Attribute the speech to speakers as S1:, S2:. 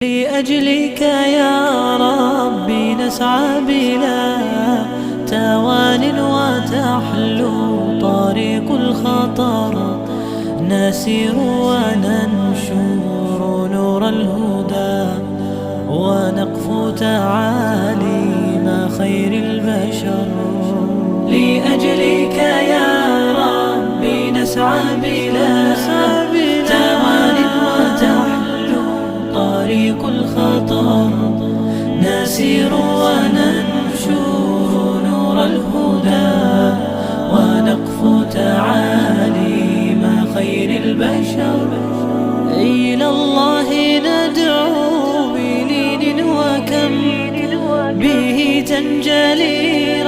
S1: لأجلك يا ربي نسعى بلا توان وتحلو طريق الخطر، نسير وننشر نور الهدى ونقفو تعاليم خير البشر. لأجلك يا ربي نسعى بلا توان وتحلو طريق الخطر، نسير وننشر نور الهدى ونقفو تعاليم خير البشر. إلى الله ندعو بلين وكم به تنجلي